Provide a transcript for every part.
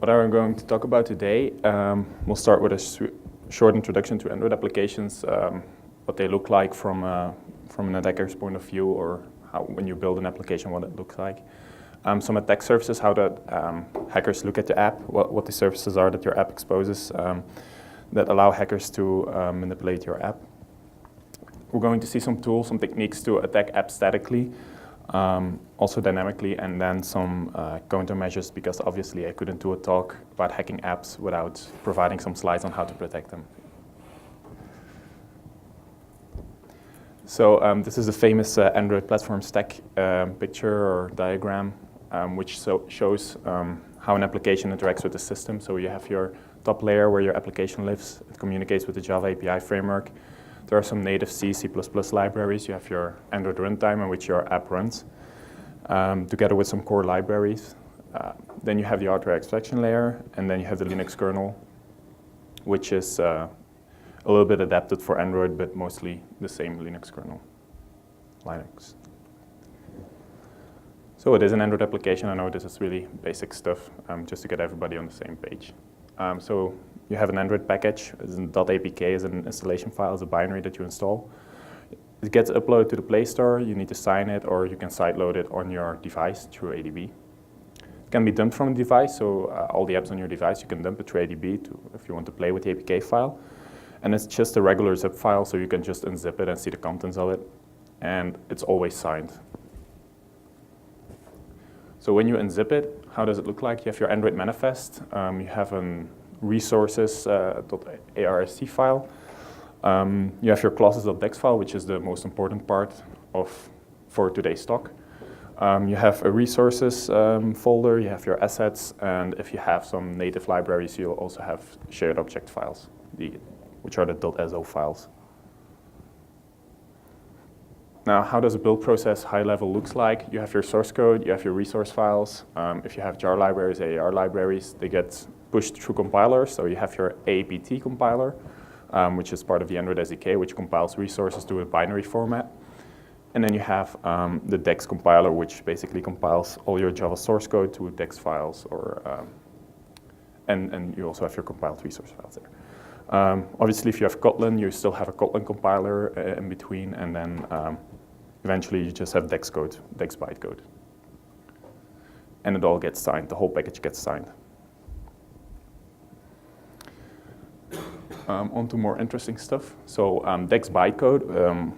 What I'm going to talk about today, we'll start with a short introduction to Android applications, what they look like from an attacker's point of view, or how, when you build an application, what it looks like. Some attack surfaces, how that hackers look at the app, what the surfaces are that your app exposes that allow hackers to manipulate your app. We're going to see some tools, some techniques to attack apps statically, also dynamically, and then some countermeasures, because obviously I couldn't do a talk about hacking apps without providing some slides on how to protect them. So this is a famous Android platform stack picture or diagram, which shows how an application interacts with the system. So you have your top layer where your application lives. It communicates with the Java API framework. There are some native C, C++ libraries. You have your Android runtime in which your app runs, together with some core libraries. Then you have the hardware abstraction layer, and then you have the Linux kernel, which is a little bit adapted for Android, but mostly the same Linux kernel, Linux. So it is an Android application. I know this is really basic stuff, just to get everybody on the same page. So you have an Android package, .apk is an installation file, is a binary that you install. It gets uploaded to the Play Store. You need to sign it, or you can sideload it on your device through ADB. It can be dumped from the device, so all the apps on your device, you can dump it through ADB if you want to play with the APK file. And it's just a regular zip file, so you can just unzip it and see the contents of it. And it's always signed. So when you unzip it, how does it look like? You have your Android manifest. You have a resources.arst file. You have your classes.dex file, which is the most important part for today's talk. You have a resources folder. You have your assets. And if you have some native libraries, you'll also have shared object files, which are the .so files. Now, how does a build process high level looks like? You have your source code, you have your resource files. If you have jar libraries, AAR libraries, they get pushed through compilers. So you have your APT compiler, which is part of the Android SDK, which compiles resources to a binary format. And then you have the DEX compiler, which basically compiles all your Java source code to DEX files, and you also have your compiled resource files there. Obviously, if you have Kotlin, you still have a Kotlin compiler in between, and then eventually you just have DEX code, DEX Bytecode. And it all gets signed, the whole package gets signed. On to more interesting stuff. So DEX Bytecode,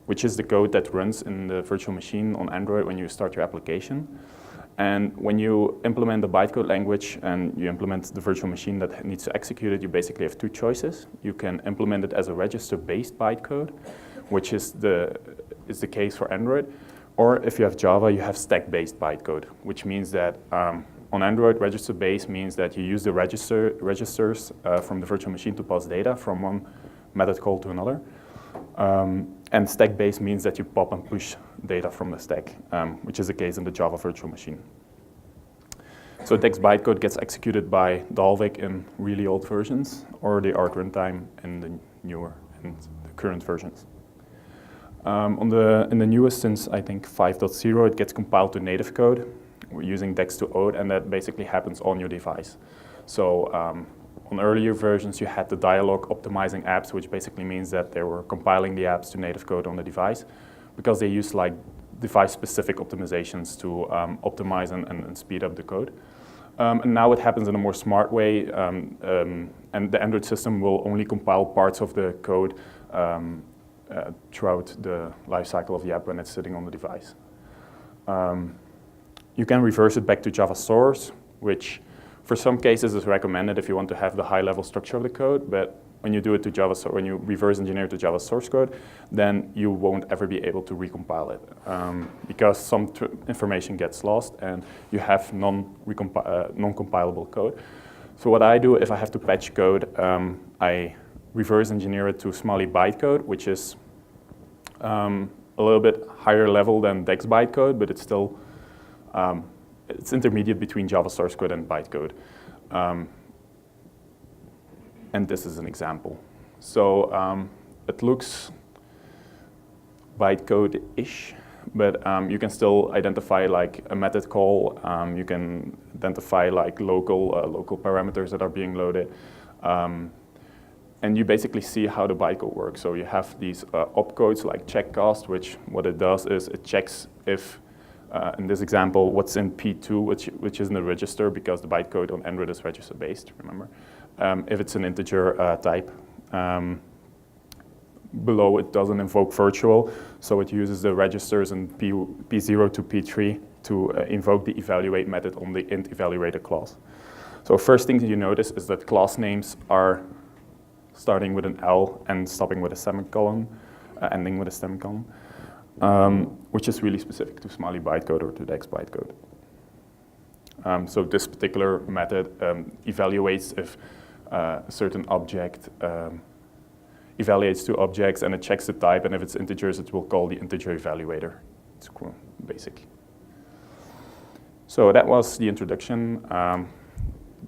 which is the code that runs in the virtual machine on Android when you start your application. And when you implement the bytecode language and you implement the virtual machine that needs to execute it, you basically have two choices. You can implement it as a register-based bytecode, which is the case for Android. Or if you have Java, you have stack-based bytecode, which means that on Android, register-based means that you use the registers from the virtual machine to pass data from one method call to another. And stack-based means that you pop and push data from the stack, which is the case in the Java virtual machine. So DEX Bytecode gets executed by Dalvik in really old versions, or the ART runtime in the newer and the current versions. In the newest, since I think 5.0, it gets compiled to native code. We're using DEX to Ode, and that basically happens on your device. So on earlier versions, you had the dialog optimizing apps, which basically means that they were compiling the apps to native code on the device, because they use like device-specific optimizations to optimize and speed up the code. And now it happens in a more smart way, and the Android system will only compile parts of the code throughout the lifecycle of the app when it's sitting on the device. You can reverse it back to Java source, which for some cases is recommended if you want to have the high-level structure of the code, but when you do it to Java, when you reverse engineer to Java source code, then you won't ever be able to recompile it because some information gets lost and you have non-compilable code. So what I do if I have to patch code, I reverse engineer it to Smali Bytecode, which is a little bit higher level than DEX Bytecode, but it's still it's intermediate between Java source code and bytecode. And this is an example. So it looks bytecode-ish, but you can still identify like a method call. You can identify like local parameters that are being loaded. And you basically see how the bytecode works. So you have these opcodes like checkcast, which what it does is it checks if, in this example, what's in P2, which is in the register, because the bytecode on Android is register-based, remember? If it's an integer type. Below, it doesn't invoke virtual, so it uses the registers in P0 to P3 to invoke the evaluate method on the int evaluated class. So first thing you notice is that class names are starting with an L and stopping with a semicolon, ending with a semicolon, which is really specific to Smali Bytecode or to DEX Bytecode. So this particular method evaluates if a certain object evaluates two objects, and it checks the type, and if it's integers, it will call the integer evaluator. It's cool, basic. So that was the introduction.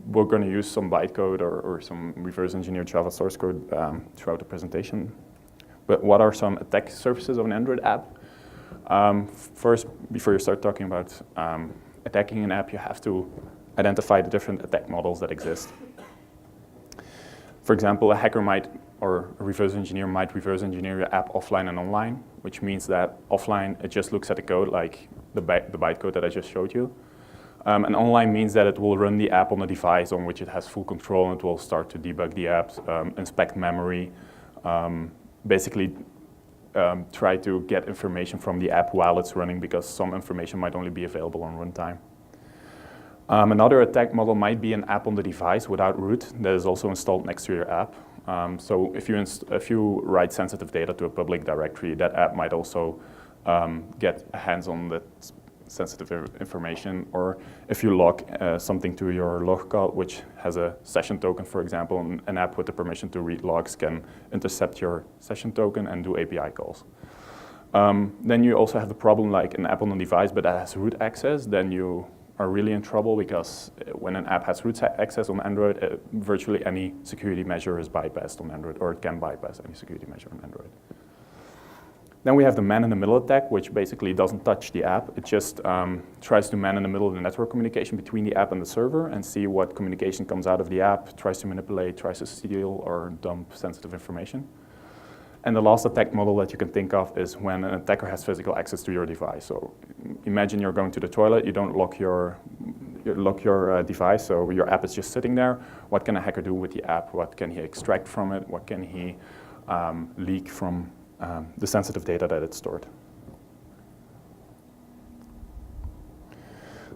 We're going to use some bytecode or some reverse engineered Java source code throughout the presentation. But what are some attack surfaces of an Android app? First, before you start talking about attacking an app, you have to identify the different attack models that exist. For example, a hacker might, or a reverse engineer might reverse engineer your app offline and online, which means that offline, it just looks at the code like the bytecode that I just showed you. And online means that it will run the app on a device on which it has full control, and it will start to debug the apps, inspect memory, basically try to get information from the app while it's running, because some information might only be available on runtime. Another attack model might be an app on the device without root that is also installed next to your app. So if you write sensitive data to a public directory, that app might also get hands on that sensitive information. Or if you log something to your log call, which has a session token, for example, and an app with the permission to read logs can intercept your session token and do API calls. Then you also have the problem like an app on the device, but that has root access. Then you are really in trouble, because when an app has root access on Android, virtually any security measure is bypassed on Android, or it can bypass any security measure on Android. Then we have the man-in-the-middle attack, which basically doesn't touch the app. It just tries to man in the middle of the network communication between the app and the server and see what communication comes out of the app, tries to manipulate, tries to steal or dump sensitive information. And the last attack model that you can think of is when an attacker has physical access to your device. So imagine you're going to the toilet, you don't lock your device, so your app is just sitting there. What can a hacker do with the app? What can he extract from it? What can he leak from the sensitive data that it's stored?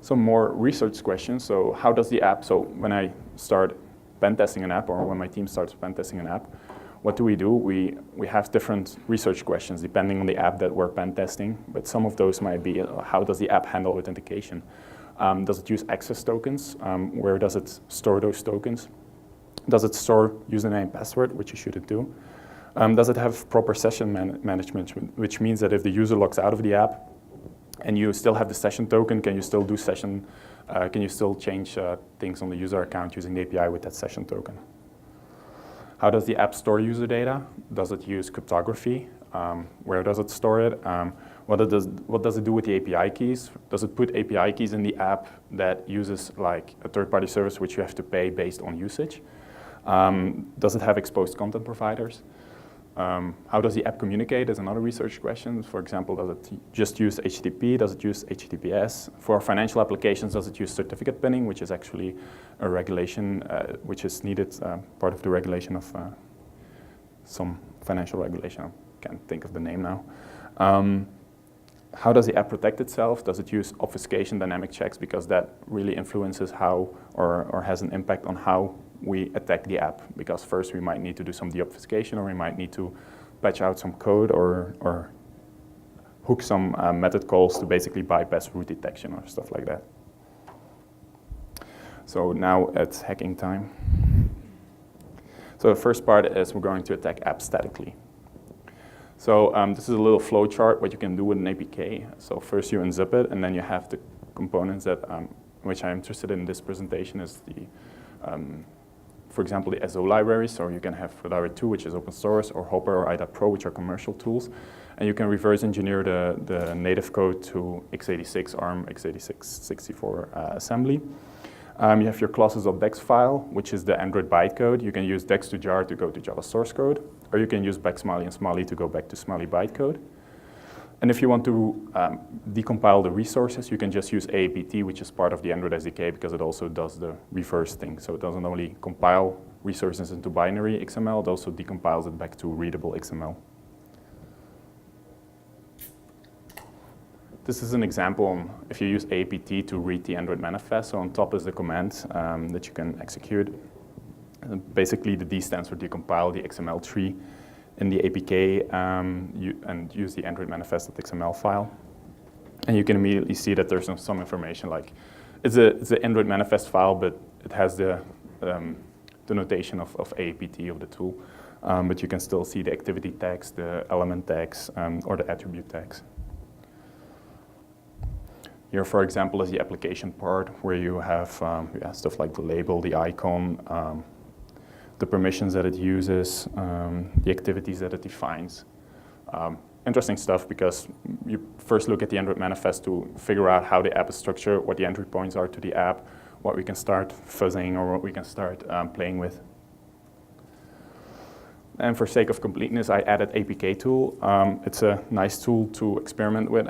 Some more research questions. So how does the app, so when I start pen testing an app, or when my team starts pen testing an app, what do? We have different research questions depending on the app that we're pen testing, but some of those might be, how does the app handle authentication? Does it use access tokens? Where does it store those tokens? Does it store username and password, which you shouldn't do? Does it have proper session management, which means that if the user logs out of the app and you still have the session token, can you still do session, can you still change things on the user account using the API with that session token? How does the app store user data? Does it use cryptography? Where does it store it? What does it do with the API keys? Does it put API keys in the app that uses like a third-party service which you have to pay based on usage? Does it have xPosed content providers? How does the app communicate is another research question. For example, does it just use HTTP? Does it use HTTPS? For financial applications, does it use certificate pinning, which is actually a regulation which is needed, part of the regulation of some financial regulation. I can't think of the name now. How does the app protect itself? Does it use obfuscation dynamic checks? Because that really influences how, or has an impact on how we attack the app. Because first we might need to do some deobfuscation, or we might need to patch out some code or hook some method calls to basically bypass root detection or stuff like that. So now it's hacking time. So the first part is we're going to attack apps statically. So this is a little flow chart, what you can do with an APK. So first you unzip it, and then you have the components that which I'm interested in this presentation is the for example, the SO libraries. So you can have Dario 2, which is open source, or Hopper or IDA Pro, which are commercial tools. And you can reverse engineer the native code to x86 ARM, x86 64 assembly. You have your classes.dex file, which is the Android bytecode. You can use dex to jar to go to Java source code, or you can use backsmali and smali to go back to Smali bytecode. And if you want to decompile the resources, you can just use AAPT, which is part of the Android SDK, because it also does the reverse thing. So it doesn't only compile resources into binary XML, it also decompiles it back to readable XML. This is an example on if you use APT to read the Android manifest. So on top is the command that you can execute. And basically, the D stands for decompile the XML tree in the APK and use the Android manifest.xml file. And you can immediately see that there's some information like it's an Android manifest file, but it has the notation of APT of the tool. But you can still see the activity tags, the element tags, or the attribute tags. Here, for example, is the application part where you have stuff like the label, the icon, the permissions that it uses, the activities that it defines. Interesting stuff because you first look at the Android manifest to figure out how the app is structured, what the entry points are to the app, what we can start fuzzing or what we can start playing with. And for sake of completeness, I added APK tool. It's a nice tool to experiment with.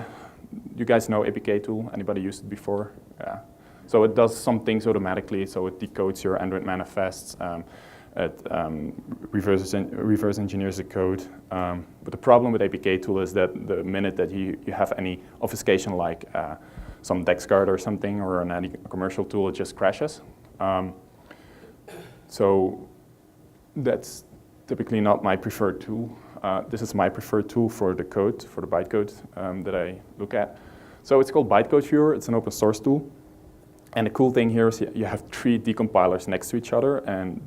You guys know APK tool? Anybody used it before? Yeah. So it does some things automatically. So it decodes your Android manifests. It reverse engineers the code. But the problem with APK tool is that the minute that you have any obfuscation like some DEX card or something or any commercial tool, it just crashes. So that's typically not my preferred tool. This is my preferred tool for the code, for the bytecode that I look at. So it's called Bytecode Viewer. It's an open source tool. And the cool thing here is you have 3 decompilers next to each other. And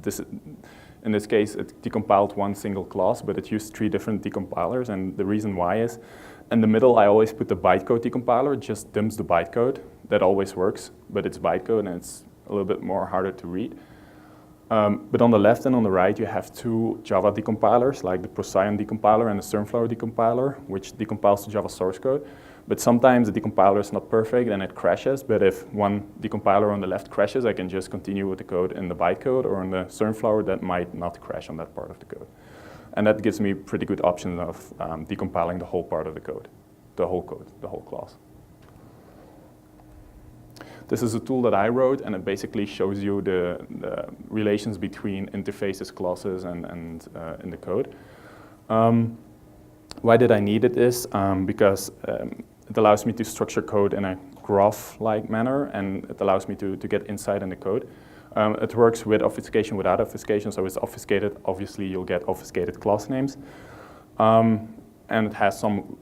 in this case, it decompiled one single class, but it used 3 different decompilers. And the reason why is, in the middle, I always put the bytecode decompiler. It just dumps the bytecode. That always works, but it's bytecode, and it's a little bit more harder to read. But on the left and on the right, you have 2 Java decompilers, like the Procyon decompiler and the Sternflower decompiler, which decompiles to Java source code. But sometimes the decompiler is not perfect and it crashes. But if one decompiler on the left crashes, I can just continue with the code in the bytecode, or in the Sternflower that might not crash on that part of the code. And that gives me pretty good options of decompiling the whole part of the code, the whole class. This is a tool that I wrote, and it basically shows you the relations between interfaces, classes, and in the code. Why did I need this? Because it allows me to structure code in a graph-like manner, and it allows me to get insight in the code. It works with obfuscation, without obfuscation, so it's obfuscated. Obviously, you'll get obfuscated class names. And it has some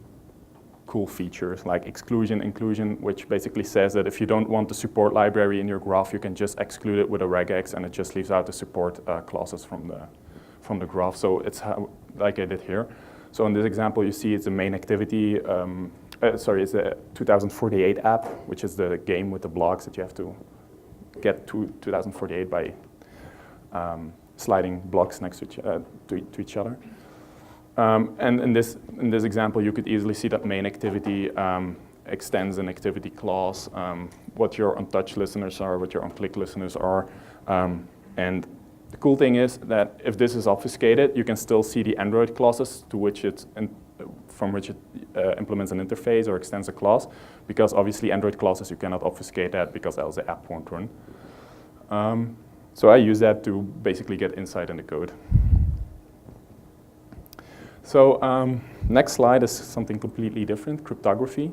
cool features like exclusion, inclusion, which basically says that if you don't want the support library in your graph, you can just exclude it with a regex, and it just leaves out the support classes from the graph. So it's like I did here. So in this example, you see it's a main activity. It's a 2048 app, which is the game with the blocks that you have to get to 2048 by sliding blocks next to each other. And in this example, you could easily see that main activity extends an activity clause, what your on-touch listeners are, what your on-click listeners are. And the cool thing is that if this is obfuscated, you can still see the Android classes from which it implements an interface or extends a class, because obviously Android classes, you cannot obfuscate that because else the app won't run. So I use that to basically get insight in the code. So next slide is something completely different, cryptography.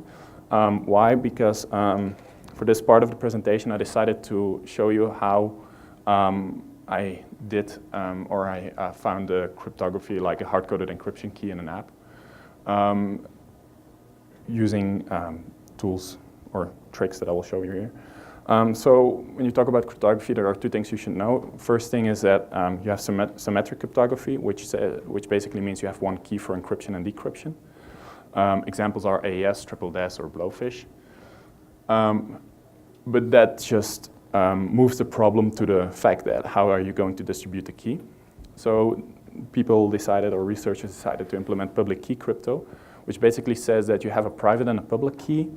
Why? Because for this part of the presentation, I decided to show you how I did or I found the cryptography, like a hard-coded encryption key in an app, using tools or tricks that I will show you here. So when you talk about cryptography, there are 2 things you should know. First thing is that you have symmetric cryptography, which basically means you have one key for encryption and decryption. Examples are AES, triple DES, or Blowfish. But that just moves the problem to the fact that how are you going to distribute the key. So people decided, or researchers decided, to implement public key crypto, which basically says that you have a private and a public key.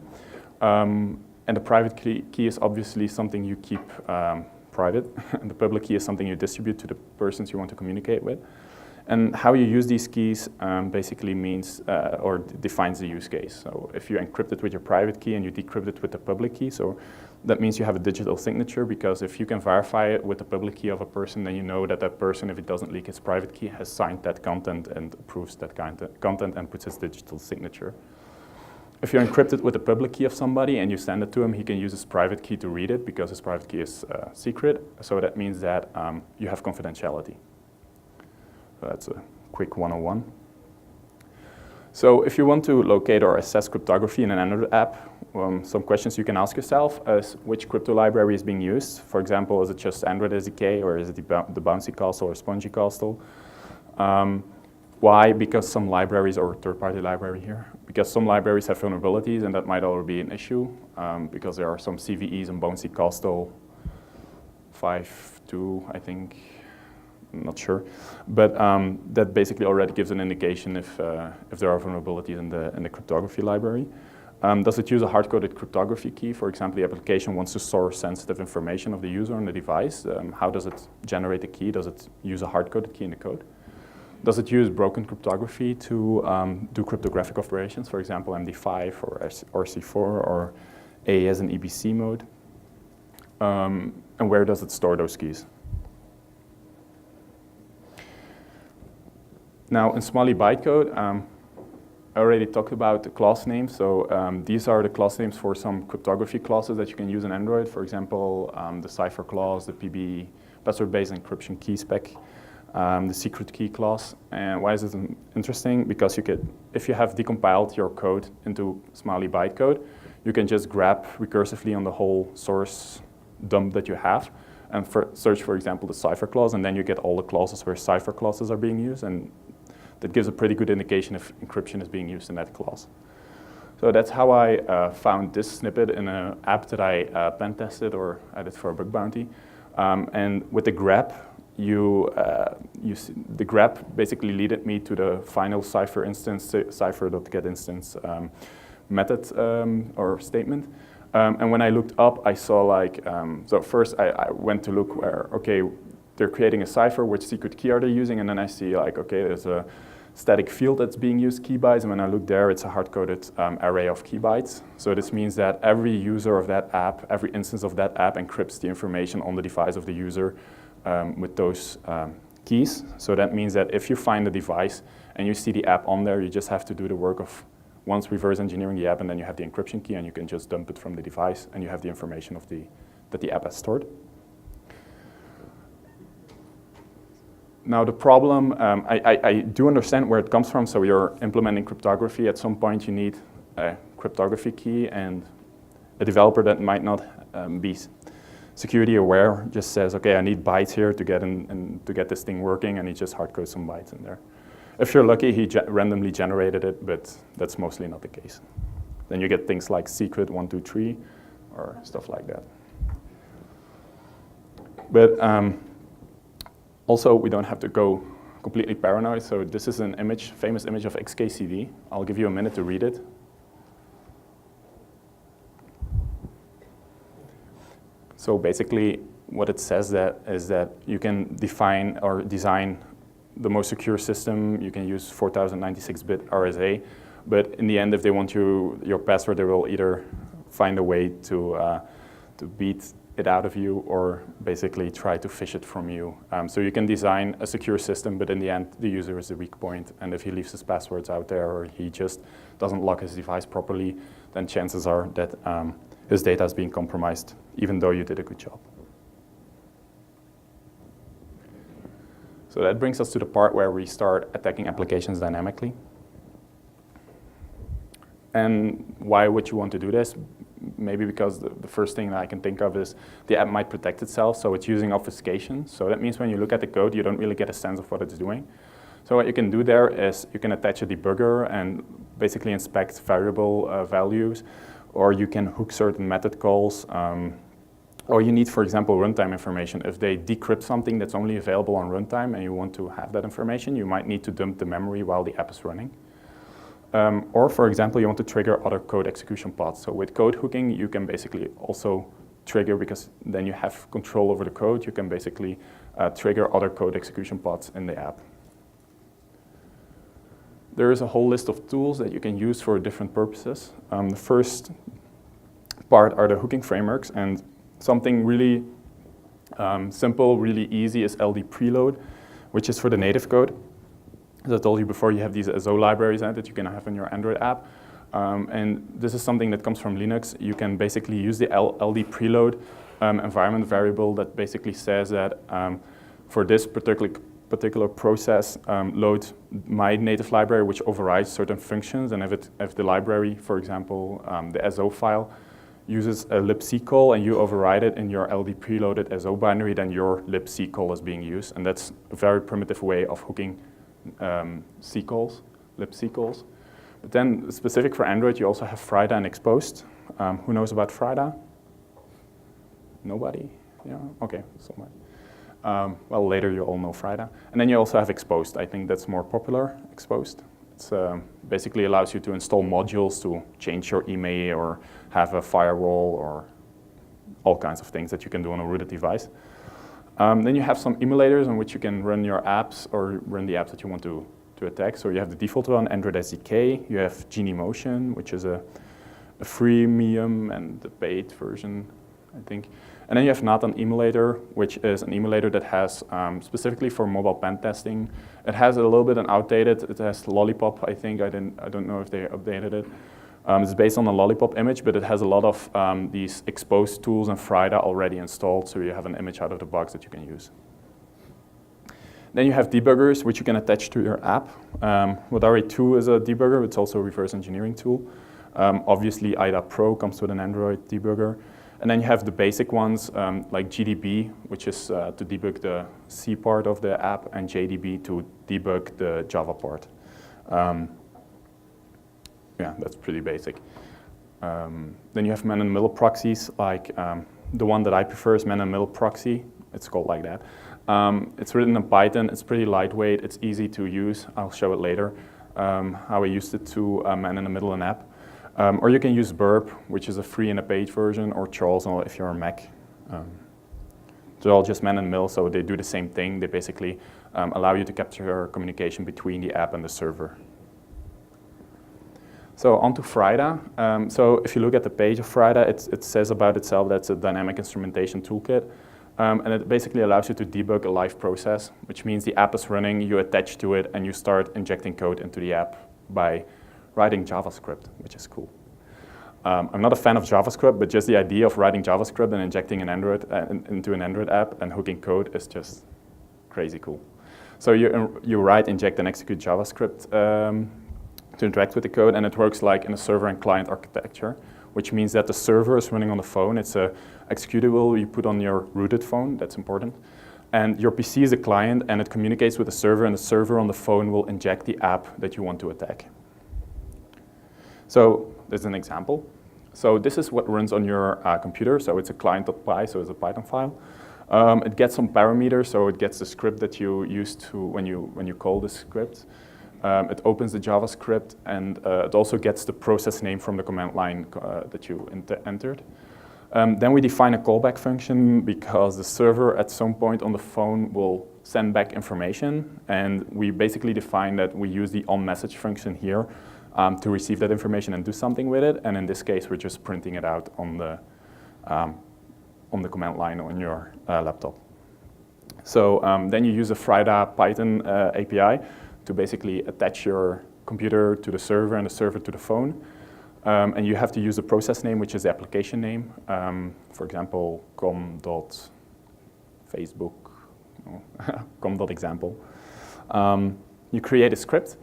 And the private key is obviously something you keep private, and the public key is something you distribute to the persons you want to communicate with. And how you use these keys basically means, or defines the use case. So if you encrypt it with your private key and you decrypt it with the public key, so that means you have a digital signature, because if you can verify it with the public key of a person, then you know that that person, if it doesn't leak his private key, has signed that content and approves that content and puts his digital signature. If you encrypt it with the public key of somebody and you send it to him, he can use his private key to read it, because his private key is secret. So that means that you have confidentiality. So that's a quick 101. So if you want to locate or assess cryptography in an Android app, some questions you can ask yourself is which crypto library is being used. For example, is it just Android SDK, or is it the Bouncy Castle or Spongy Castle? Why? Because some libraries, or third-party library here, because some libraries have vulnerabilities, and that might already be an issue, because there are some CVEs in Bouncy Castle 5.2, I think. I'm not sure, but that basically already gives an indication if there are vulnerabilities in the cryptography library. Does it use a hard-coded cryptography key? For example, the application wants to store sensitive information of the user on the device. How does it generate the key? Does it use a hard-coded key in the code? Does it use broken cryptography to do cryptographic operations? For example, MD5 or RC4 or AES and EBC mode? And where does it store those keys? Now, in Smali Bytecode, I already talked about the class names. So these are the class names for some cryptography classes that you can use in Android. For example, the cipher class, the PB, password-based encryption key spec, the secret key class. And why is this interesting? Because you could, if you have decompiled your code into Smali Bytecode, you can just grab recursively on the whole source dump that you have and search, for example, the cipher class, and then you get all the clauses where cipher clauses are being used, and that gives a pretty good indication if encryption is being used in that class. So that's how I found this snippet in an app that I pen tested or added for a bug bounty. And with the grep, the grep basically leaded me to the final cipher instance, cipher.get instance method or statement. And when I looked up, I saw like, so first I went to look where, okay, they're creating a cipher, which secret key are they using? And then I see like, okay, there's a static field that's being used, key bytes, and when I look there, it's a hard-coded array of key bytes. So this means that every user of that app, every instance of that app encrypts the information on the device of the user with those keys. So that means that if you find the device and you see the app on there, you just have to do the work of once reverse engineering the app, and then you have the encryption key, and you can just dump it from the device, and you have the information of that the app has stored. Now the problem, I do understand where it comes from. So you're implementing cryptography. At some point you need a cryptography key, and a developer that might not be security aware just says, okay, I need bytes here to get this thing working, and he just hard codes some bytes in there. If you're lucky, he randomly generated it, but that's mostly not the case. Then you get things like secret 123 or stuff like that. But also, we don't have to go completely paranoid. So this is an image, famous image of XKCD. I'll give you a minute to read it. So basically, what it says is that you can define or design the most secure system. You can use 4096-bit RSA. But in the end, if they want your password, they will either find a way to beat it out of you or basically try to phish it from you. So you can design a secure system, but in the end, the user is the weak point. And if he leaves his passwords out there or he just doesn't lock his device properly, then chances are that his data is being compromised, even though you did a good job. So that brings us to the part where we start attacking applications dynamically. And why would you want to do this? Maybe because the first thing that I can think of is the app might protect itself, so it's using obfuscation. So that means when you look at the code, you don't really get a sense of what it's doing. So what you can do there is you can attach a debugger and basically inspect variable values, or you can hook certain method calls Or you need, for example, runtime information. If they decrypt something that's only available on runtime and you want to have that information, you might need to dump the memory while the app is running. Or, for example, you want to trigger other code execution paths. So with code hooking, you can basically also trigger, because then you have control over the code, you can basically trigger other code execution paths in the app. There is a whole list of tools that you can use for different purposes. The first part are the hooking frameworks, and something really simple, really easy is LD preload, which is for the native code. As I told you before, you have these SO libraries that you can have in your Android app. And this is something that comes from Linux. You can basically use the LD preload environment variable that basically says that for this particular process, load my native library, which overrides certain functions. And if the library, for example, the SO file, uses a libc call and you override it in your LD preloaded SO binary, then your libc call is being used. And that's a very primitive way of hooking C calls, libc calls. But then specific for Android, you also have Frida and xPosed. Who knows about Frida? Nobody? Yeah, okay, somebody. Well, later you all know Frida. And then you also have xPosed. I think that's more popular, xPosed. It's basically allows you to install modules to change your email or have a firewall or all kinds of things that you can do on a rooted device. Then you have some emulators on which you can run your apps or run the apps that you want to attack. So you have the default one, Android SDK. You have Genymotion, which is a freemium and the paid version, I think. And then you have Nathan Emulator, which is an emulator that has specifically for mobile pen testing. It has a little bit an outdated. It has Lollipop, I think. I don't know if they updated it. It's based on a Lollipop image, but it has a lot of these xPosed tools and Frida already installed, so you have an image out of the box that you can use. Then you have debuggers, which you can attach to your app. Wadari 2 is a debugger. It's also a reverse engineering tool. Obviously, IDA Pro comes with an Android debugger. And then you have the basic ones like GDB, which is to debug the C part of the app, and JDB to debug the Java part. Yeah, that's pretty basic. Then you have man-in-the-middle proxies, like the one that I prefer is man-in-the-middle proxy. It's called like that. It's written in Python. It's pretty lightweight. It's easy to use. I'll show it later, how I used it to man-in-the-middle an app. Or you can use Burp, which is a free and a paid version, or Charles if you're a Mac. They're all just man-in-the-middle, so they do the same thing. They basically allow you to capture communication between the app and the server. So onto Frida. So if you look at the page of Frida, it says about itself that it's a dynamic instrumentation toolkit. And it basically allows you to debug a live process, which means the app is running, you attach to it, and you start injecting code into the app by writing JavaScript, which is cool. I'm not a fan of JavaScript, but just the idea of writing JavaScript and injecting an Android into an Android app and hooking code is just crazy cool. So you write, inject, and execute JavaScript to interact with the code, and it works like in a server and client architecture, which means that the server is running on the phone. It's a executable you put on your rooted phone. That's important. And your PC is a client, and it communicates with the server, and the server on the phone will inject the app that you want to attack. So there's an example. So this is what runs on your computer. So it's a client.py, so it's a Python file. It gets some parameters, so it gets the script that you use to when you call the script. It opens the JavaScript, and it also gets the process name from the command line that you entered. Then we define a callback function because the server at some point on the phone will send back information, and we basically define that we use the onMessage function here to receive that information and do something with it. And in this case, we're just printing it out on the command line on your laptop. So then you use a Frida Python API to basically attach your computer to the server and the server to the phone. And you have to use the process name, which is the application name. For example, com.facebook, com.example. You create a script,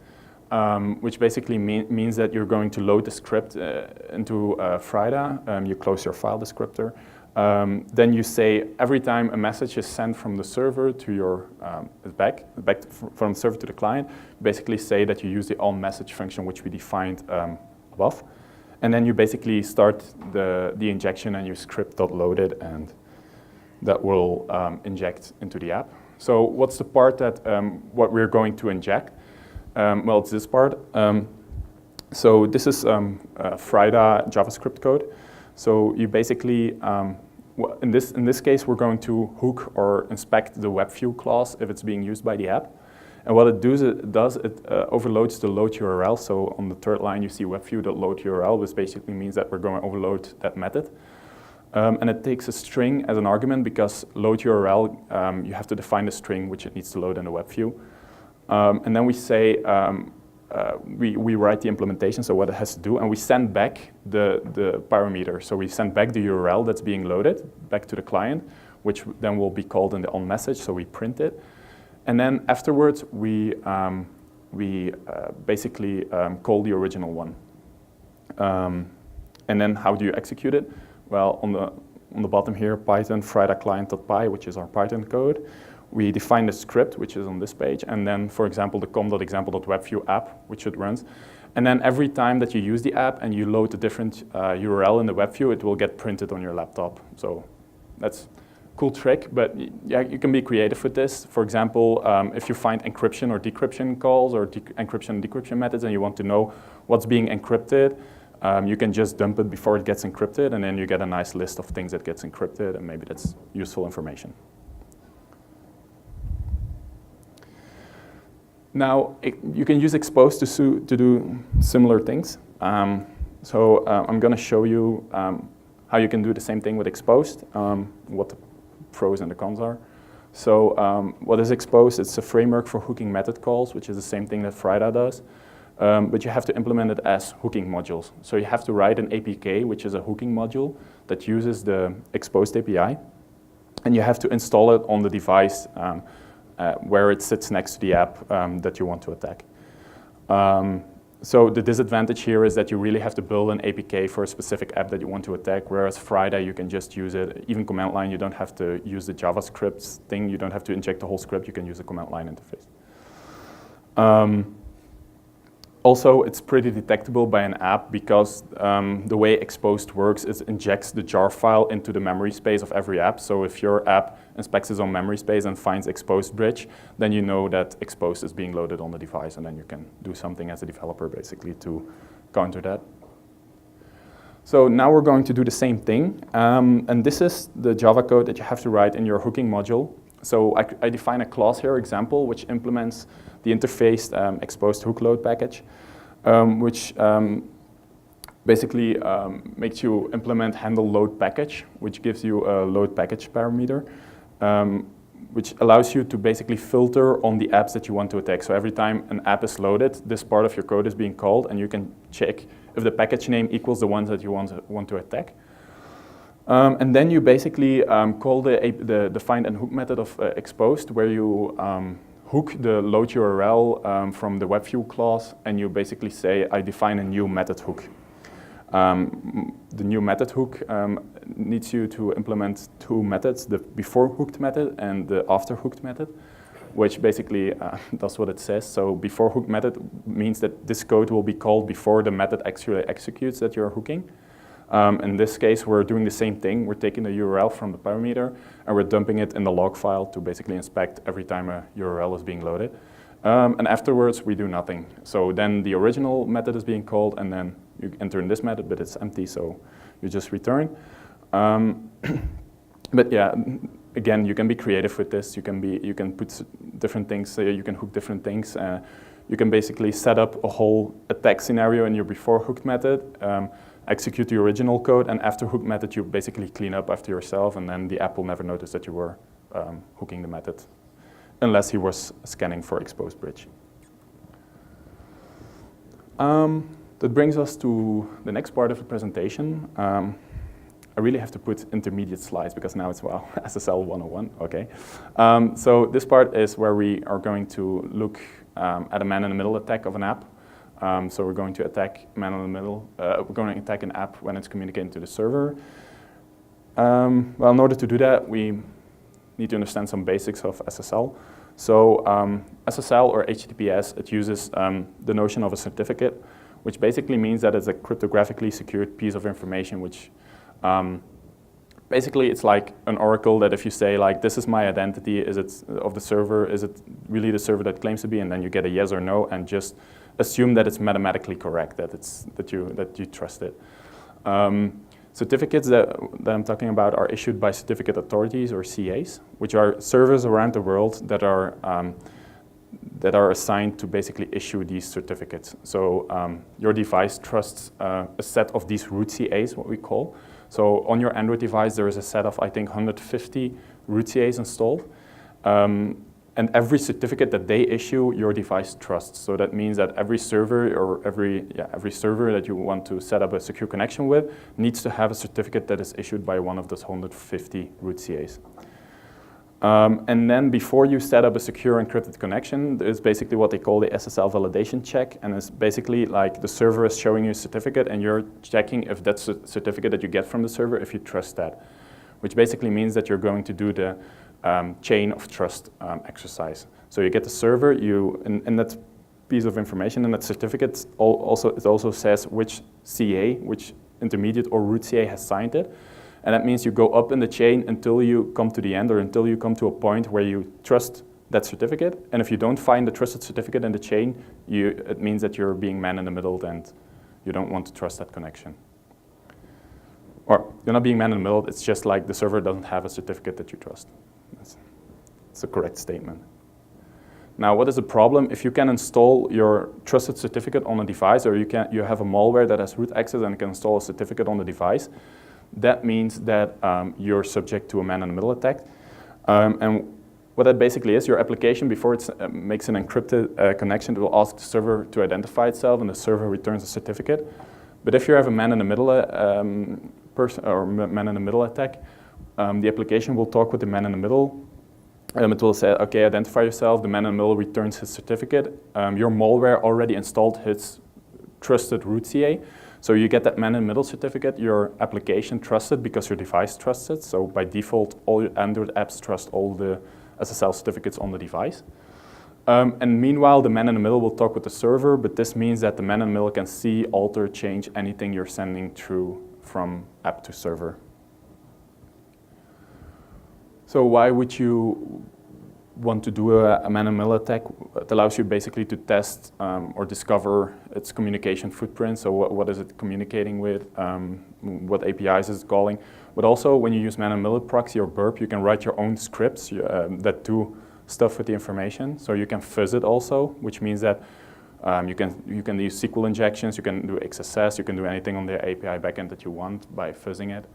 which basically means that you're going to load the script into Frida. You close your file descriptor. Then you say every time a message is sent from the server to your back from the server to the client, basically say that you use the onMessage function, which we defined above. And then you basically start the injection and you script.load it, and that will inject into the app. So what's the part that what we're going to inject? Well, it's this part. So this is Frida JavaScript code. So you basically, in this case, we're going to hook or inspect the web view clause if it's being used by the app. And what it does, it overloads the load URL. So on the third line, you see webview.load URL, which basically means that we're going to overload that method. And it takes a string as an argument because load URL, you have to define the string which it needs to load in the web view. And then we say, we write the implementation, so what it has to do, and we send back the parameter. So we send back the URL that's being loaded back to the client, which then will be called in the on message, so we print it. And then afterwards, we basically call the original one. And then how do you execute it? Well, on the bottom here, Python Frida client.py, which is our Python code. We define the script, which is on this page, and then, for example, the com.example.webview app, which it runs. And then every time that you use the app and you load a different URL in the web view, it will get printed on your laptop. So that's a cool trick, but yeah, you can be creative with this. For example, if you find encryption or decryption calls or encryption and decryption methods and you want to know what's being encrypted, you can just dump it before it gets encrypted, and then you get a nice list of things that gets encrypted, and maybe that's useful information. Now, you can use xPosed to do similar things. I'm going to show you how you can do the same thing with xPosed, what the pros and the cons are. So what is xPosed? It's a framework for hooking method calls, which is the same thing that Frida does. But you have to implement it as hooking modules. So you have to write an APK, which is a hooking module that uses the xPosed API. And you have to install it on the device where it sits next to the app that you want to attack. So the disadvantage here is that you really have to build an APK for a specific app that you want to attack, whereas Frida, you can just use it. Even command line, you don't have to use the JavaScript thing. You don't have to inject the whole script. You can use a command line interface. Also, it's pretty detectable by an app because the way xPosed works is it injects the jar file into the memory space of every app. So if your app inspects its own memory space and finds xPosed bridge, then you know that xPosed is being loaded on the device, and then you can do something as a developer basically to counter that. So now we're going to do the same thing. And this is the Java code that you have to write in your hooking module. So I define a class here, example, which implements the interface xPosed hook load package, which basically makes you implement handle load package, which gives you a load package parameter, which allows you to basically filter on the apps that you want to attack. So every time an app is loaded, this part of your code is being called, and you can check if the package name equals the ones that you want to attack. And then you basically call the find and hook method of xPosed, where you hook the load URL from the webview clause, and you basically say, I define a new method hook. The new method hook needs you to implement two methods, the before hooked method and the after hooked method, which basically does what it says. So before hooked method means that this code will be called before the method actually executes that you're hooking. In this case, we're doing the same thing. We're taking the URL from the parameter, and we're dumping it in the log file to basically inspect every time a URL is being loaded. And afterwards, we do nothing. So then the original method is being called, and then you enter in this method, but it's empty, so you just return. But yeah, again, you can be creative with this. You can put different things. You can hook different things. You can basically set up a whole attack scenario in your before hooked method. Execute the original code, and after hook method, you basically clean up after yourself, and then the app will never notice that you were hooking the method, unless he was scanning for xPosed bridge. That brings us to the next part of the presentation. I really have to put intermediate slides because now it's, well, SSL 101, okay. So this part is where we are going to look at a man-in-the-middle attack of an app. So we're going to attack man-in-the-middle. We're going to attack an app when it's communicating to the server. Well, in order to do that, we need to understand some basics of SSL. So SSL or HTTPS, it uses the notion of a certificate, which basically means that it's a cryptographically secured piece of information which basically it's like an oracle that if you say like, this is my identity, is it of the server, is it really the server that claims to be, and then you get a yes or no, and just assume that it's mathematically correct, that you trust it. Certificates that I'm talking about are issued by certificate authorities, or CAs, which are servers around the world that are assigned to basically issue these certificates. So your device trusts a set of these root CAs, what we call. So on your Android device, there is a set of, I think, 150 root CAs installed. And every certificate that they issue, your device trusts. So that means that every server or every server that you want to set up a secure connection with needs to have a certificate that is issued by one of those 150 root CAs. And then before you set up a secure encrypted connection, there's basically what they call the SSL validation check. And it's basically like the server is showing you a certificate and you're checking if that's a certificate that you get from the server, if you trust that. Which basically means that you're going to do the chain of trust exercise. So you get the server, in that piece of information, in that certificate, it also says which CA, which intermediate or root CA has signed it. And that means you go up in the chain until you come to the end, or until you come to a point where you trust that certificate. And if you don't find the trusted certificate in the chain, it means that you're being man in the middle and you don't want to trust that connection. Or you're not being man in the middle, it's just like the server doesn't have a certificate that you trust. It's a correct statement. Now, what is the problem? If you can install your trusted certificate on a device, or you have a malware that has root access and can install a certificate on the device, that means that you're subject to a man-in-the-middle attack. And what that basically is, your application, before it makes an encrypted connection, it will ask the server to identify itself, and the server returns a certificate. But if you have a man-in-the-middle person or man-in-the-middle attack, the application will talk with the man-in-the-middle. It will say, okay, identify yourself. The man-in-the-middle returns his certificate. Your malware already installed his trusted root CA. So you get that man-in-the-middle certificate, your application trusts it because your device trusts it. So by default, all your Android apps trust all the SSL certificates on the device. And meanwhile, the man-in-the-middle will talk with the server, but this means that the man-in-the-middle can see, alter, change anything you're sending through from app to server. So why would you want to do a man-in-the-middle attack? It allows you basically to test or discover its communication footprint. So what is it communicating with? What APIs is it calling? But also, when you use man-in-the-middle proxy or burp, you can write your own scripts that do stuff with the information. So you can fuzz it also, which means that you can use SQL injections, you can do XSS, you can do anything on the API backend that you want by fuzzing it.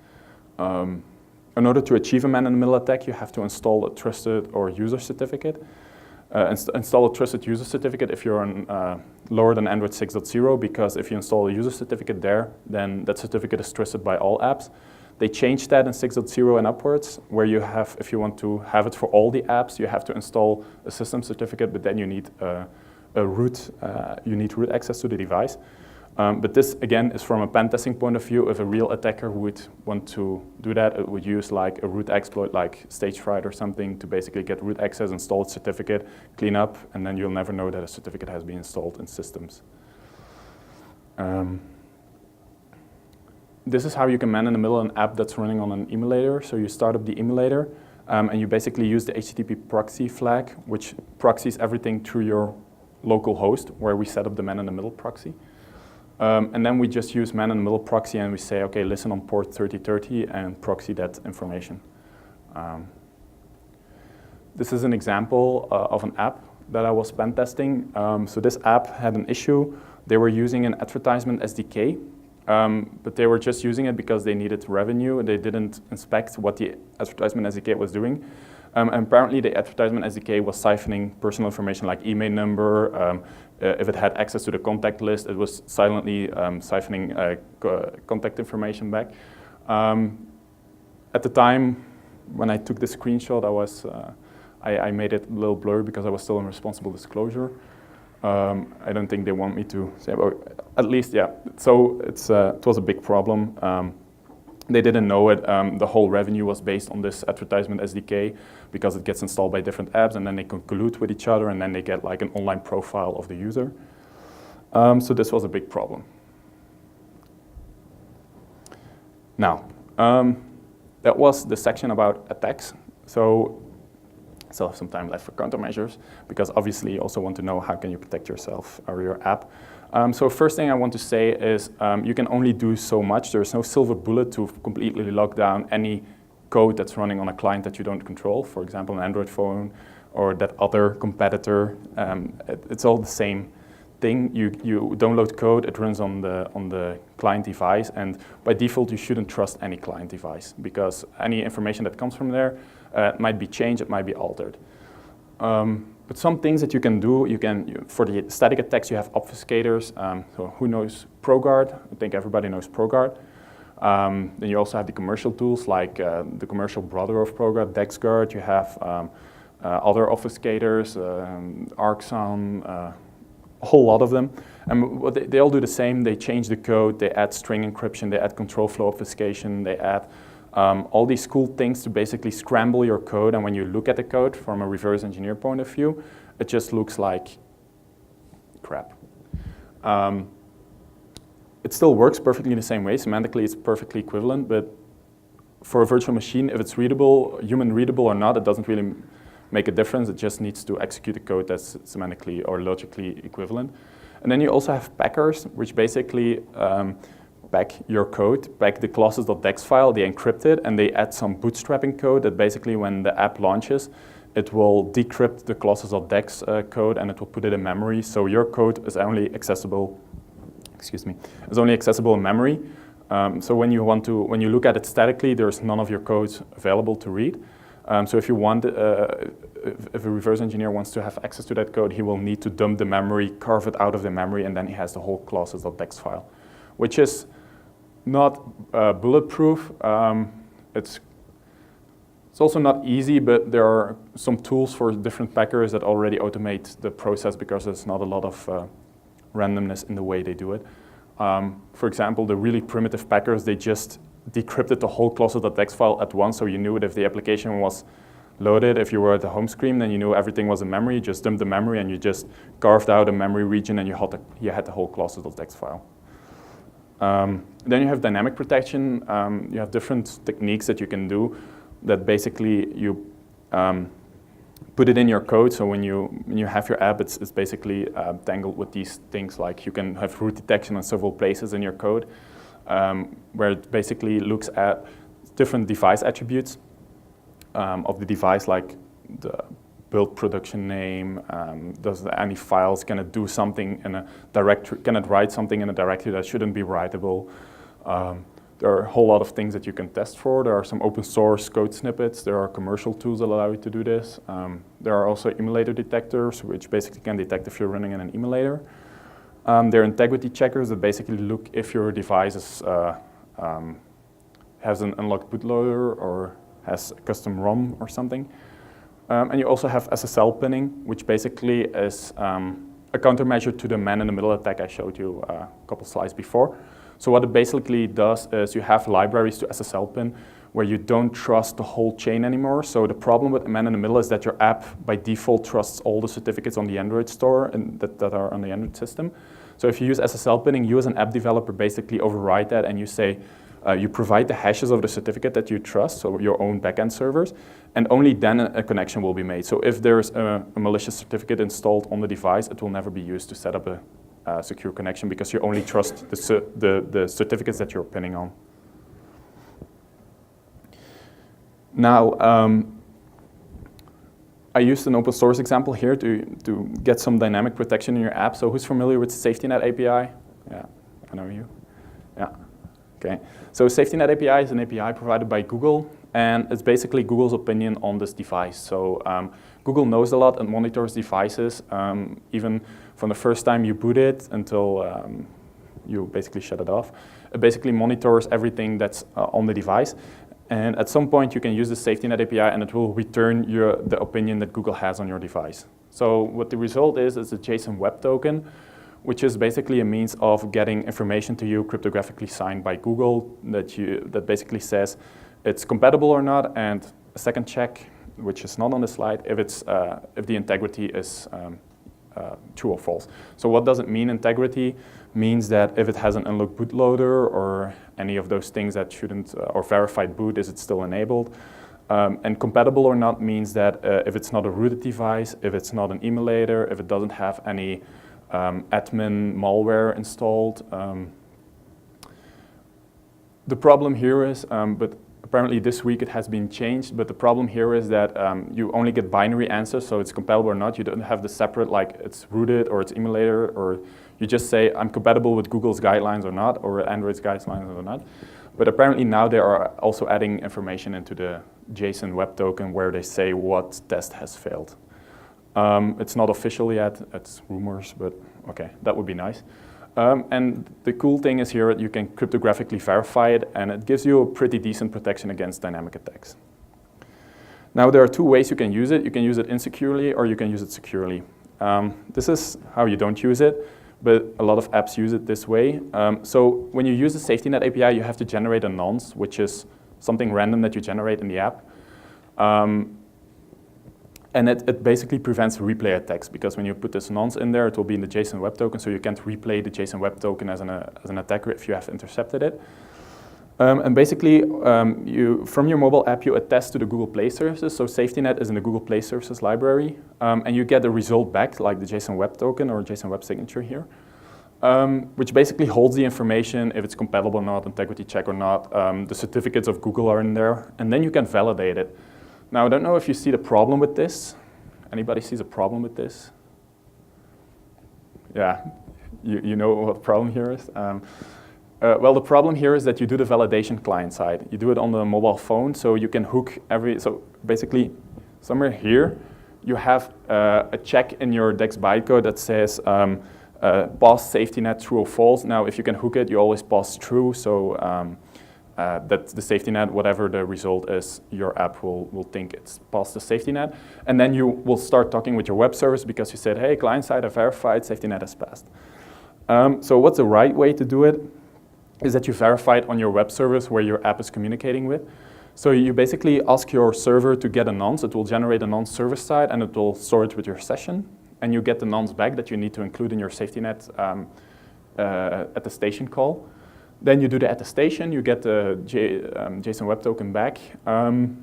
In order to achieve a man-in-the-middle attack, you have to install a trusted or user certificate. Install a trusted user certificate if you're on lower than Android 6.0, because if you install a user certificate there, then that certificate is trusted by all apps. They changed that in 6.0 and upwards, where you have, if you want to have it for all the apps, you have to install a system certificate, but then you need root access to the device. But this, again, is from a pen testing point of view. If a real attacker would want to do that, it would use like a root exploit like stagefright or something to basically get root access, install a certificate, clean up, and then you'll never know that a certificate has been installed in systems. This is how you can man-in-the-middle an app that's running on an emulator. So you start up the emulator, and you basically use the HTTP proxy flag, which proxies everything through your local host, where we set up the man-in-the-middle proxy. And then we just use man-in-the-middle proxy and we say, okay, listen on port 3030 and proxy that information. This is an example of an app that I was pen testing. So this app had an issue. They were using an advertisement SDK, but they were just using it because they needed revenue and they didn't inspect what the advertisement SDK was doing. And apparently the advertisement SDK was siphoning personal information like email number. If it had access to the contact list, it was silently siphoning contact information back. At the time when I took the screenshot, I made it a little blurry because I was still in responsible disclosure. I don't think they want me to say, well, at least, yeah. So it was a big problem. They didn't know it. The whole revenue was based on this advertisement SDK because it gets installed by different apps and then they can collude with each other and then they get like an online profile of the user. So this was a big problem. Now, that was the section about attacks. So I still have some time left for countermeasures, because obviously you also want to know how can you protect yourself or your app. So first thing I want to say is you can only do so much. There's no silver bullet to completely lock down any code that's running on a client that you don't control, for example, an Android phone or that other competitor. It's all the same thing. You download code, it runs on the client device, and by default you shouldn't trust any client device, because any information that comes from there might be changed, it might be altered. But some things that you can do, for the static attacks you have obfuscators. So who knows ProGuard? I think everybody knows ProGuard. Then you also have the commercial tools like the commercial brother of ProGuard, DexGuard. You have other obfuscators, Arxon, a whole lot of them. And they all do the same. They change the code, they add string encryption, they add control flow obfuscation, they add all these cool things to basically scramble your code. And when you look at the code from a reverse engineer point of view, it just looks like crap. It still works perfectly the same way. Semantically, it's perfectly equivalent. But for a virtual machine, if it's readable, human readable or not, it doesn't really make a difference. It just needs to execute a code that's semantically or logically equivalent. And then you also have packers, which basically pack your code, pack the classes.dex file, they encrypt it, and they add some bootstrapping code that basically when the app launches, it will decrypt the classes.dex code and it will put it in memory. So your code is only accessible, in memory. So when you look at it statically, there's none of your code available to read. So if you want, if a reverse engineer wants to have access to that code, he will need to dump the memory, carve it out of the memory, and then he has the whole classes.dex file, which is not bulletproof. It's also not easy, but there are some tools for different packers that already automate the process because there's not a lot of randomness in the way they do it. For example, the really primitive packers, they just decrypted the whole classes.dex file at once, so you knew that if the application was loaded, if you were at the home screen, then you knew everything was in memory. You just dumped the memory and you just carved out a memory region and you had the whole classes.dex file. Then you have dynamic protection. You have different techniques that you can do that basically you put it in your code. So when you have your app, it's basically tangled with these things, like you can have root detection in several places in your code, where it basically looks at different device attributes of the device, like the build production name, does any files, can it do something in a directory, can it write something in a directory that shouldn't be writable? There are a whole lot of things that you can test for. There are some open source code snippets. There are commercial tools that allow you to do this. There are also emulator detectors, which basically can detect if you're running in an emulator. There are integrity checkers that basically look if your device is, has an unlocked bootloader or has a custom ROM or something. And you also have SSL pinning, which basically is a countermeasure to the man-in-the-middle attack I showed you a couple slides before. So what it basically does is you have libraries to SSL pin where you don't trust the whole chain anymore. So the problem with man-in-the-middle is that your app by default trusts all the certificates on the Android store and that are on the Android system. So if you use SSL pinning, you as an app developer basically override that and you say, you provide the hashes of the certificate that you trust, so your own backend servers, and only then a connection will be made. So if there's a malicious certificate installed on the device, it will never be used to set up a secure connection because you only trust the certificates that you're pinning on. Now, I used an open source example here to get some dynamic protection in your app. So who's familiar with SafetyNet API? Yeah, I know you. Yeah. Okay, so SafetyNet API is an API provided by Google, and it's basically Google's opinion on this device. So Google knows a lot and monitors devices, even from the first time you boot it until you basically shut it off. It basically monitors everything that's on the device. And at some point, you can use the SafetyNet API, and it will return the opinion that Google has on your device. So what the result is a JSON web token, which is basically a means of getting information to you cryptographically signed by Google that basically says it's compatible or not, and a second check, which is not on the slide, if the integrity is true or false. So what does it mean, integrity? Means that if it has an unlocked bootloader or any of those things that shouldn't, or verified boot, is it still enabled? And compatible or not means that if it's not a rooted device, if it's not an emulator, if it doesn't have any admin malware installed. The problem here is, but apparently this week it has been changed, but the problem here is that you only get binary answers, so it's compatible or not. You don't have the separate, like it's rooted or it's emulator, or you just say I'm compatible with Google's guidelines or not, or Android's guidelines or not. But apparently now they are also adding information into the JSON web token where they say what test has failed. It's not official yet, it's rumors, but okay, that would be nice. And the cool thing is here you can cryptographically verify it, and it gives you a pretty decent protection against dynamic attacks. Now there are two ways you can use it. You can use it insecurely or you can use it securely. This is how you don't use it, but a lot of apps use it this way. So when you use the SafetyNet API, you have to generate a nonce, which is something random that you generate in the app. And it basically prevents replay attacks, because when you put this nonce in there, it will be in the JSON web token, so you can't replay the JSON web token as an attacker if you have intercepted it. And basically, from your mobile app, you attest to the Google Play services. So SafetyNet is in the Google Play services library, and you get a result back, like the JSON web token or JSON web signature here, which basically holds the information, if it's compatible or not, integrity check or not. The certificates of Google are in there, and then you can validate it. Now, I don't know if you see the problem with this. Anybody sees a problem with this? Yeah, you know what the problem here is? Well, the problem here is that you do the validation client side. You do it on the mobile phone, so you can hook so basically, somewhere here, you have a check in your DEX bytecode that says pass SafetyNet true or false. Now, if you can hook it, you always pass true, so that's the SafetyNet, whatever the result is, your app will think it's passed the SafetyNet. And then you will start talking with your web service because you said, hey, client side, I verified, SafetyNet has passed. So what's the right way to do it is that you verify it on your web service where your app is communicating with. So you basically ask your server to get a nonce. It will generate a nonce server side, and it will store it with your session. And you get the nonce back that you need to include in your SafetyNet attestation call. Then you do the attestation, you get the JSON web token back, and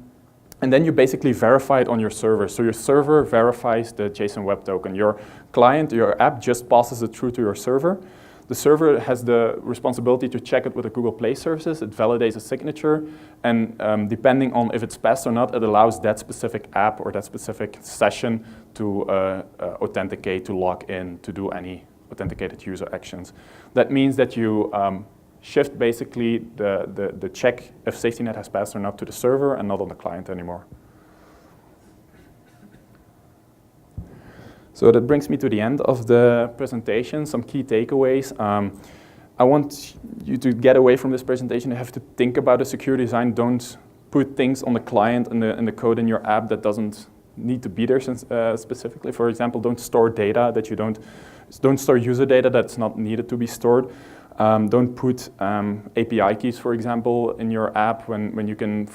then you basically verify it on your server. So your server verifies the JSON web token. Your client, your app, just passes it through to your server. The server has the responsibility to check it with the Google Play services. It validates a signature, and depending on if it's passed or not, it allows that specific app or that specific session to authenticate, to log in, to do any authenticated user actions. That means that you shift basically the check if SafetyNet has passed or not to the server and not on the client anymore. So that brings me to the end of the presentation, some key takeaways. I want you to get away from this presentation. You have to think about a secure design. Don't put things on the client and the code in your app that doesn't need to be there specifically. For example, don't store data that you don't store user data that's not needed to be stored. Don't put API keys, for example, in your app when you can.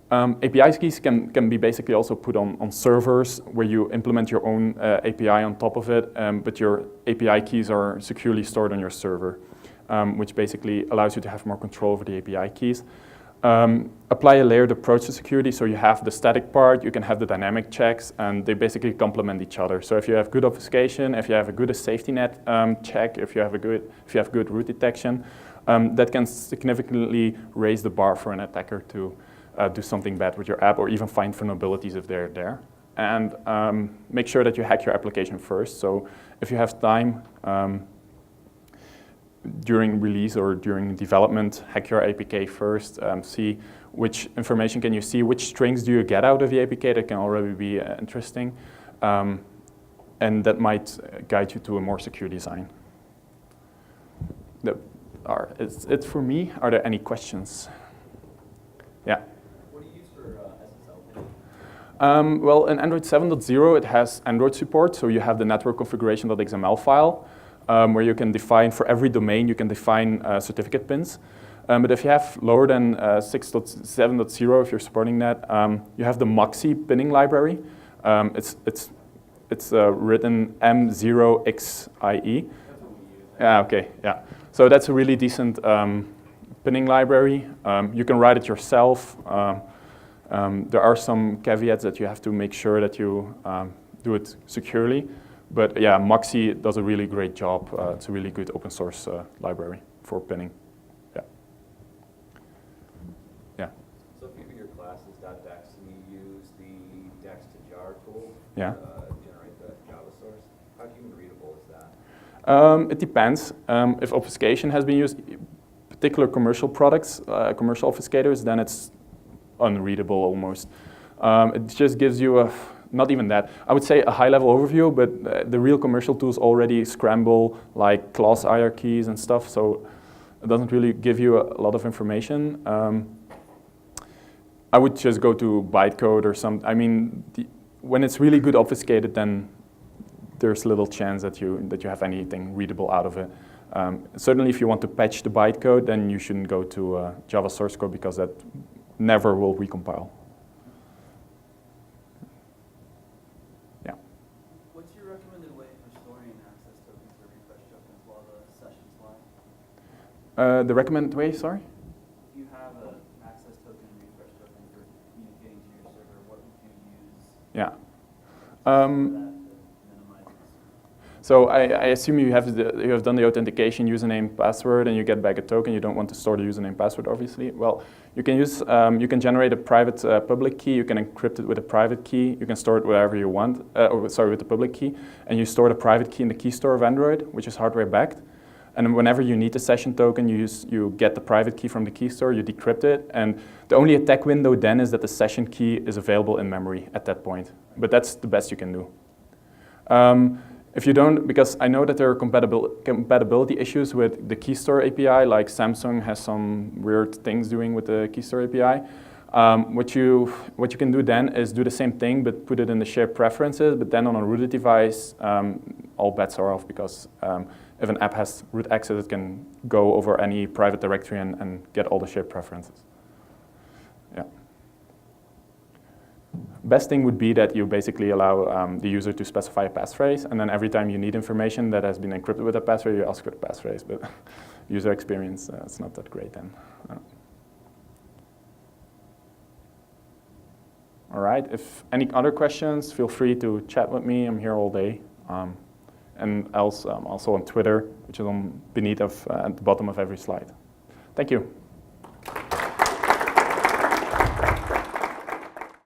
API keys can be basically also put on servers where you implement your own API on top of it, but your API keys are securely stored on your server, which basically allows you to have more control over the API keys. Apply a layered approach to security, so you have the static part, you can have the dynamic checks, and they basically complement each other. So if you have good obfuscation, if you have a good SafetyNet check, if you have good root detection, that can significantly raise the bar for an attacker to do something bad with your app, or even find vulnerabilities if they're there. And make sure that you hack your application first. So if you have time, during release or during development, hack your APK first, see which information can you see, which strings do you get out of the APK that can already be interesting, and that might guide you to a more secure design. It's it for me. Are there any questions? Yeah? What do you use for SSL? Well, in Android 7.0, it has Android support, so you have the network configuration.xml file, where you can define, for every domain, you can define certificate pins. But if you have lower than 6.7.0, if you're supporting that, you have the Moxie pinning library. It's it's written M0XIE. Yeah, okay, yeah. So that's a really decent pinning library. You can write it yourself. There are some caveats that you have to make sure that you do it securely. But yeah, Moxie does a really great job. It's a really good open source library for pinning. Yeah. Yeah. So if your class is .dex and you use the dex to jar tool Yeah. to generate the Java source, how human readable is that? It depends. If obfuscation has been used, particular commercial products, commercial obfuscators, then it's unreadable almost. It just gives you a, not even that, I would say a high-level overview, but the real commercial tools already scramble like class hierarchies and stuff, so it doesn't really give you a lot of information. I would just go to bytecode or some, I mean, when it's really good obfuscated, then there's little chance that you have anything readable out of it. Certainly if you want to patch the bytecode, then you shouldn't go to Java source code because that never will recompile. Yeah. What's your recommended way for storing access tokens or refresh tokens while the session's live? The recommended way, sorry? If you have an access token and refresh token for communicating to your server, what would you use Yeah. for that to minimize this? So I assume you have done the authentication username password and you get back a token. You don't want to store the username password, obviously. Well, you can use you can generate a private public key. You can encrypt it with a private key. You can store it wherever you want. With the public key, and you store the private key in the key store of Android, which is hardware backed. And whenever you need a session token, you get the private key from the key store. You decrypt it, and the only attack window then is that the session key is available in memory at that point. But that's the best you can do. If you don't, because I know that there are compatibility issues with the Key Store API, like Samsung has some weird things doing with the Key Store API. What you can do then is do the same thing, but put it in the shared preferences, but then on a rooted device, all bets are off, because if an app has root access, it can go over any private directory and get all the shared preferences. Yeah. Best thing would be that you basically allow the user to specify a passphrase, and then every time you need information that has been encrypted with a passphrase, you ask for the passphrase. But user experience, it's not that great then. All right, if any other questions, feel free to chat with me. I'm here all day. And else, I'm also on Twitter, which is beneath at the bottom of every slide. Thank you.